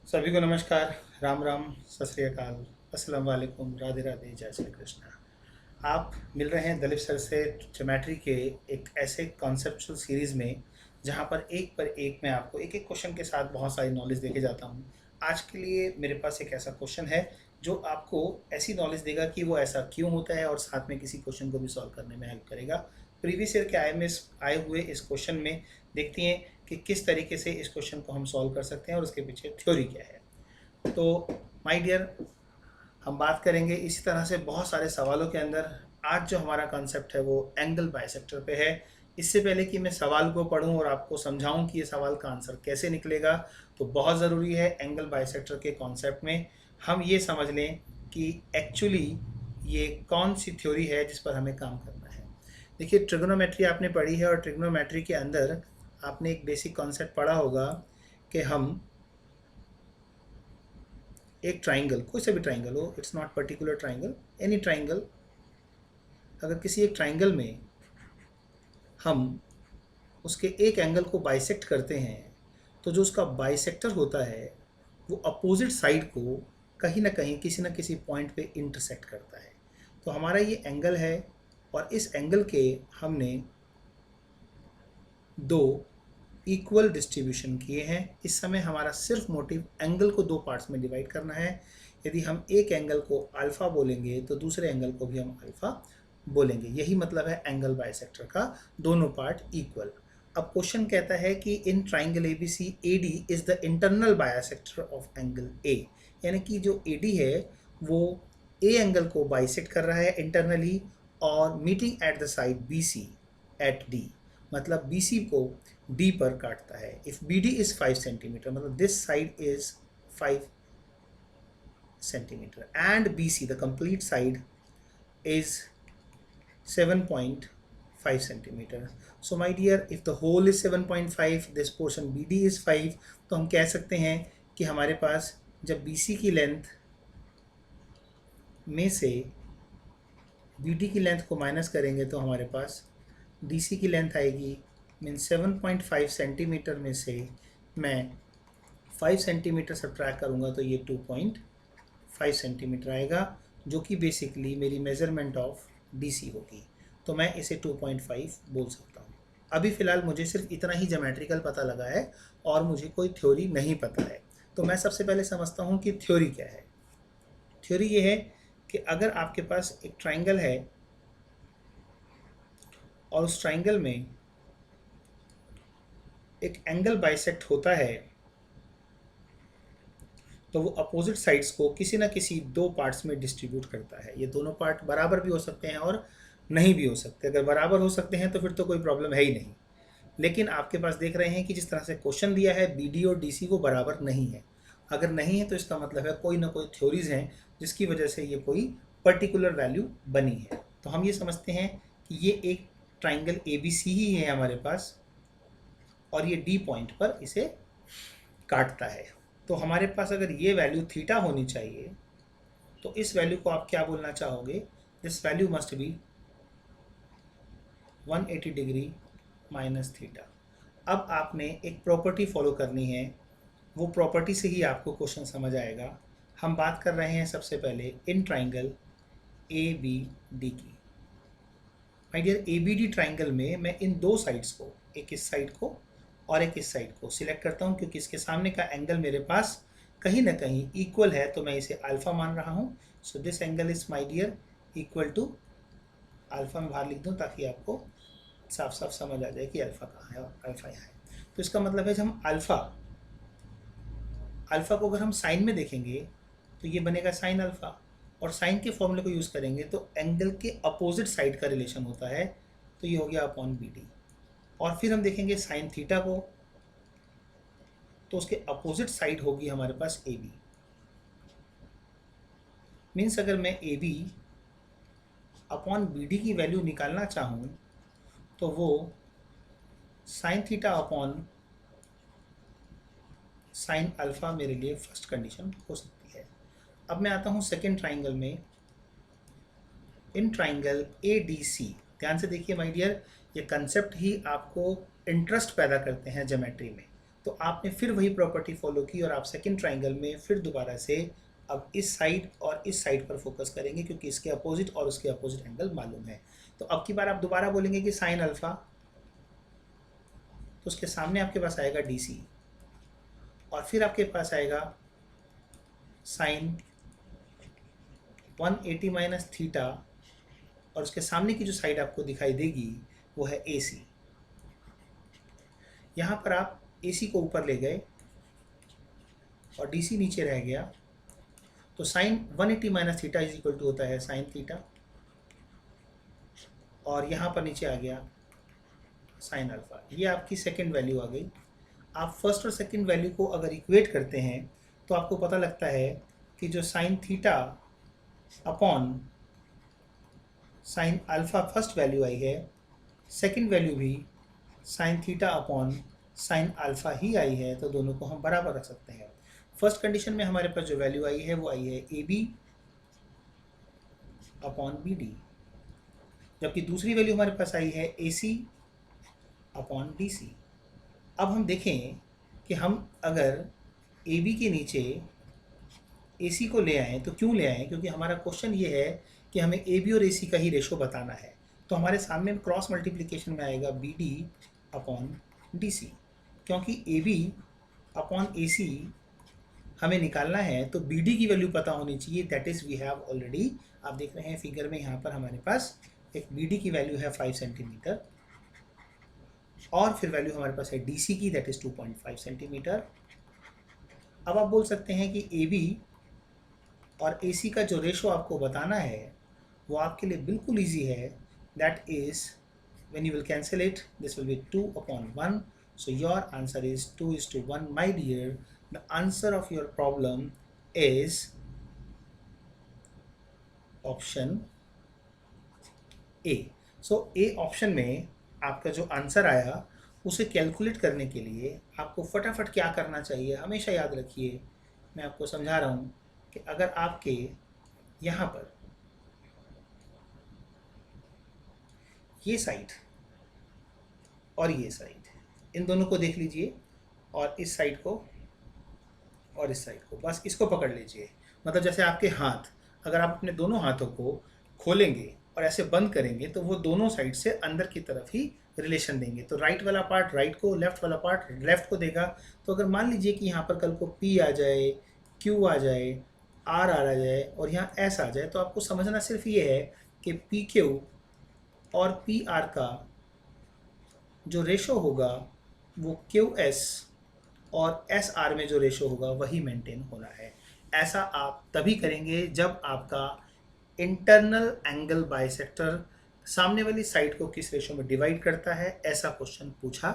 सभी को नमस्कार। राम राम, सत श्री अकाल, अस्सलाम वालेकुम, राधे राधे, जय श्री कृष्ण। आप मिल रहे हैं दलीप सर से ज्योमेट्री के एक ऐसे कॉन्सेप्चुअल सीरीज़ में जहाँ पर एक मैं आपको एक एक क्वेश्चन के साथ बहुत सारी नॉलेज देके जाता हूँ। आज के लिए मेरे पास एक ऐसा क्वेश्चन है जो आपको ऐसी नॉलेज देगा कि वो ऐसा क्यों होता है और साथ में किसी क्वेश्चन को भी सॉल्व करने में हेल्प करेगा। प्रीवियस ईयर के आए हुए इस क्वेश्चन में देखती हैं कि किस तरीके से इस क्वेश्चन को हम सॉल्व कर सकते हैं और उसके पीछे थ्योरी क्या है। तो माय डियर, हम बात करेंगे इसी तरह से बहुत सारे सवालों के अंदर। आज जो हमारा कॉन्सेप्ट है वो एंगल बाइसेक्टर पे है। इससे पहले कि मैं सवाल को पढूं और आपको समझाऊं कि ये सवाल का आंसर कैसे निकलेगा, तो बहुत ज़रूरी है एंगल बाइसेक्टर के कॉन्सेप्ट में हम ये समझ लें कि एक्चुअली ये कौन सी थ्योरी है जिस पर हमें काम करना है। देखिए, ट्रिग्नोमेट्री आपने पढ़ी है और ट्रिग्नोमेट्री के अंदर आपने एक बेसिक कॉन्सेप्ट पढ़ा होगा कि हम एक ट्राइंगल, कोई सा भी ट्राइंगल हो, it's not particular triangle, any triangle, अगर किसी एक ट्राइंगल में हम उसके एक एंगल को बाइसेक्ट करते हैं तो जो उसका बाइसेक्टर होता है वो अपोजिट साइड को कहीं ना कहीं किसी ना किसी पॉइंट पे इंटरसेक्ट करता है। तो हमारा ये एंगल है और इस एंगल के हमने दो इक्वल डिस्ट्रीब्यूशन किए हैं। इस समय हमारा सिर्फ मोटिव एंगल को दो पार्ट्स में डिवाइड करना है। यदि हम एक एंगल को अल्फ़ा बोलेंगे तो दूसरे एंगल को भी हम अल्फ़ा बोलेंगे। यही मतलब है एंगल बाइसेक्टर का, दोनों पार्ट इक्वल। अब क्वेश्चन कहता है कि in triangle A B C A D is the internal bisector of angle A, यानी कि जो ए डी है वो ए एंगल को बाइसेक्ट कर रहा है इंटरनली और meeting at the side B C at D, मतलब बी सी को डी पर काटता है। If B D is 5 centimetre, मतलब this side is 5 centimetre and B C the complete side is 7.5 centimetre. So my dear, if the whole is 7.5, this portion B D is 5, तो हम कह सकते हैं कि हमारे पास जब बी सी की लेंथ में से बी डी की लेंथ को माइनस करेंगे तो हमारे पास डी सी की लेंथ आएगी। मीन 7.5 सेंटीमीटर में से मैं 5 सेंटीमीटर सब्ट्रैक्ट करूँगा तो ये 2.5 सेंटीमीटर आएगा, जो कि बेसिकली मेरी मेज़रमेंट ऑफ डीसी होगी। तो मैं इसे 2.5 बोल सकता हूँ। अभी फ़िलहाल मुझे सिर्फ इतना ही ज्योमेट्रिकल पता लगा है और मुझे कोई थ्योरी नहीं पता है। तो मैं सबसे पहले समझता हूँ कि थ्योरी क्या है। थ्योरी ये है कि अगर आपके पास एक ट्राइंगल है और उस ट्राइंगल में एक एंगल बाइसेक्ट होता है तो वो अपोजिट साइड्स को किसी ना किसी दो पार्ट्स में डिस्ट्रीब्यूट करता है। ये दोनों पार्ट बराबर भी हो सकते हैं और नहीं भी हो सकते। अगर बराबर हो सकते हैं तो फिर तो कोई प्रॉब्लम है ही नहीं। लेकिन आपके पास देख रहे हैं कि जिस तरह से क्वेश्चन दिया है बी डी और डी सी वो बराबर नहीं है। अगर नहीं है तो इसका मतलब है कोई ना कोई थ्योरीज हैं जिसकी वजह से ये कोई पर्टिकुलर वैल्यू बनी है। तो हम ये समझते हैं कि ये एक ट्राइंगल ए बी सी ही है हमारे पास और ये डी पॉइंट पर इसे काटता है। तो हमारे पास अगर ये वैल्यू थीटा होनी चाहिए तो इस वैल्यू को आप क्या बोलना चाहोगे? This value must be 180 degree minus theta. अब आपने एक प्रॉपर्टी फॉलो करनी है, वो प्रॉपर्टी से ही आपको क्वेश्चन समझ आएगा। हम बात कर रहे हैं सबसे पहले इन ट्राइंगल ए बी डी की। My dear, A B D triangle में मैं इन दो साइड्स को, एक इस साइड को और एक इस साइड को सिलेक्ट करता हूँ क्योंकि इसके सामने का एंगल मेरे पास कहीं ना कहीं इक्वल है, तो मैं इसे अल्फ़ा मान रहा हूँ। So this angle is my dear equal to alpha. में बाहर लिख दूँ ताकि आपको साफ साफ समझ आ जाए कि अल्फ़ा कहाँ है और अल्फ़ा यहाँ है। तो इसका मतलब है जब हम अल्फ़ा को अगर हम साइन में देखेंगे तो ये बनेगा साइन अल्फ़ा, और साइन के फॉर्मूले को यूज़ करेंगे तो एंगल के अपोजिट साइड का रिलेशन होता है, तो ये हो गया अपॉन बी डी। और फिर हम देखेंगे साइन थीटा को, तो उसके अपोजिट साइड होगी हमारे पास ए बी। मीन्स अगर मैं A B upon B D की वैल्यू निकालना चाहूँ तो वो sine theta upon sine alpha मेरे लिए फर्स्ट कंडीशन हो सकती है। अब मैं आता हूँ सेकेंड ट्राइंगल में, इन ट्राइंगल ए डी सी। ध्यान से देखिए माय डियर, ये कंसेप्ट ही आपको इंटरेस्ट पैदा करते हैं ज्योमेट्री में। तो आपने फिर वही प्रॉपर्टी फॉलो की और आप सेकंड ट्राइंगल में फिर दोबारा से अब इस साइड और इस साइड पर फोकस करेंगे, क्योंकि इसके अपोजिट और उसके अपोजिट एंगल मालूम है। तो अब की बार आप दोबारा बोलेंगे कि साइन अल्फा, तो उसके सामने आपके पास आएगा DC, और फिर आपके पास आएगा साइन 180 माइनस थीटा, और उसके सामने की जो साइड आपको दिखाई देगी वो है AC। यहाँ पर आप AC को ऊपर ले गए और DC नीचे रह गया, तो sine 180 minus theta is equal to होता है साइन थीटा, और यहाँ पर नीचे आ गया साइन अल्फा। ये आपकी सेकंड वैल्यू आ गई। आप फर्स्ट और सेकंड वैल्यू को अगर इक्वेट करते हैं तो आपको पता लगता है कि जो sine theta upon sine alpha first value आई है, सेकंड वैल्यू भी sine theta upon sine alpha ही आई है, तो दोनों को हम बराबर रख सकते हैं। फर्स्ट कंडीशन में हमारे पास जो वैल्यू आई है वो आई है AB अपॉन BD, जबकि दूसरी वैल्यू हमारे पास आई है AC अपॉन DC। अब हम देखें कि हम अगर AB के नीचे AC को ले आएँ तो क्यों ले आएँ, क्योंकि हमारा क्वेश्चन ये है कि हमें AB और AC का ही रेशो बताना है। तो हमारे सामने क्रॉस मल्टीप्लिकेशन में आएगा BD अपॉन DC, क्योंकि AB अपॉन AC हमें निकालना है तो BD की वैल्यू पता होनी चाहिए, that is we have already, आप देख रहे हैं फिगर में यहाँ पर हमारे पास एक BD की वैल्यू है 5 सेंटीमीटर, और फिर वैल्यू हमारे पास है DC की, दैट इज़ 2.5 सेंटीमीटर। अब आप बोल सकते हैं कि AB और AC का जो रेशो आपको बताना है वो आपके लिए बिल्कुल ईजी है, that is when you will cancel it, this will be 2/1, so your answer is 2:1. My dear, the answer of your problem is option A. So A option में आपका जो आंसर आया उसे कैलकुलेट करने के लिए आपको फटाफट क्या करना चाहिए, हमेशा याद रखिए, मैं आपको समझा रहा हूँ कि अगर आपके यहाँ पर ये साइड और ये साइड, इन दोनों को देख लीजिए, और इस साइड को और इस साइड को, बस इसको पकड़ लीजिए। मतलब जैसे आपके हाथ, अगर आप अपने दोनों हाथों को खोलेंगे और ऐसे बंद करेंगे तो वो दोनों साइड से अंदर की तरफ ही रिलेशन देंगे। तो राइट वाला पार्ट राइट को, लेफ्ट वाला पार्ट लेफ्ट को देगा। तो अगर मान लीजिए कि यहाँ पर कल को P आ जाए, Q आ जाए, R आ जाए और यहाँ S आ जाए, तो आपको समझना सिर्फ ये है कि PQ और PR का जो रेशो होगा वो QS और SR में जो रेशो होगा वही मेंटेन होना है। ऐसा आप तभी करेंगे जब आपका इंटरनल एंगल बाइसेक्टर सामने वाली साइड को किस रेशो में डिवाइड करता है, ऐसा क्वेश्चन पूछा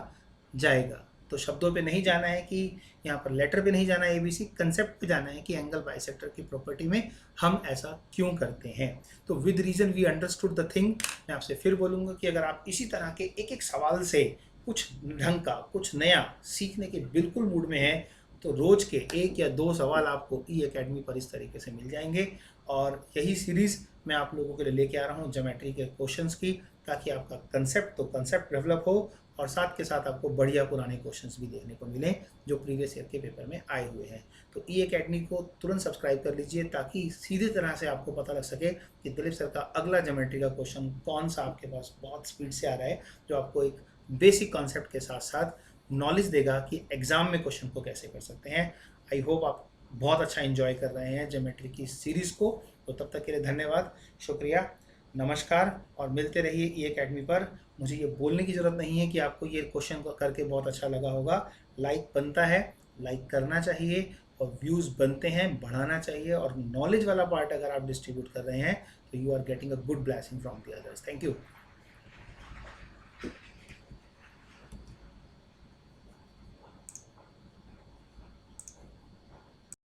जाएगा। तो शब्दों पे नहीं जाना है, कि यहाँ पर लेटर पे नहीं जाना है ABC, कंसेप्ट पे जाना है कि एंगल बाइसेक्टर की प्रॉपर्टी में हम ऐसा क्यों करते हैं। तो with reason we understood the thing. मैं आपसे फिर बोलूँगा कि अगर आप इसी तरह के एक एक सवाल से कुछ ढंग का, कुछ नया सीखने के बिल्कुल मूड में हैं, तो रोज़ के 1 या 2 सवाल आपको ई अकेडमी पर इस तरीके से मिल जाएंगे। और यही सीरीज़ मैं आप लोगों के लिए लेके आ रहा हूँ ज्योमेट्री के क्वेश्चंस की, ताकि आपका कंसेप्ट डेवलप हो और साथ के साथ आपको बढ़िया पुराने क्वेश्चंस भी देखने को मिलें जो प्रीवियस ईयर के पेपर में आए हुए हैं। तो ई अकेडमी को तुरंत सब्सक्राइब कर लीजिए, ताकि सीधे तरह से आपको पता लग सके कि दिलीप सर का अगला ज्योमेट्री का क्वेश्चन कौन सा आपके पास बहुत स्पीड से आ रहा है, जो आपको एक बेसिक कॉन्सेप्ट के साथ साथ नॉलेज देगा कि एग्ज़ाम में क्वेश्चन को कैसे कर सकते हैं। आई होप आप बहुत अच्छा एंजॉय कर रहे हैं ज्योमेट्री की सीरीज़ को। तो तब तक के लिए धन्यवाद, शुक्रिया, नमस्कार, और मिलते रहिए ई अकेडमी पर। मुझे ये बोलने की ज़रूरत नहीं है कि आपको ये क्वेश्चन करके बहुत अच्छा लगा होगा। लाइक बनता है, लाइक करना चाहिए, और व्यूज़ बनते हैं, बढ़ाना चाहिए, और नॉलेज वाला पार्ट अगर आप डिस्ट्रीब्यूट कर रहे हैं तो you are getting a good blessing from the others. Thank you.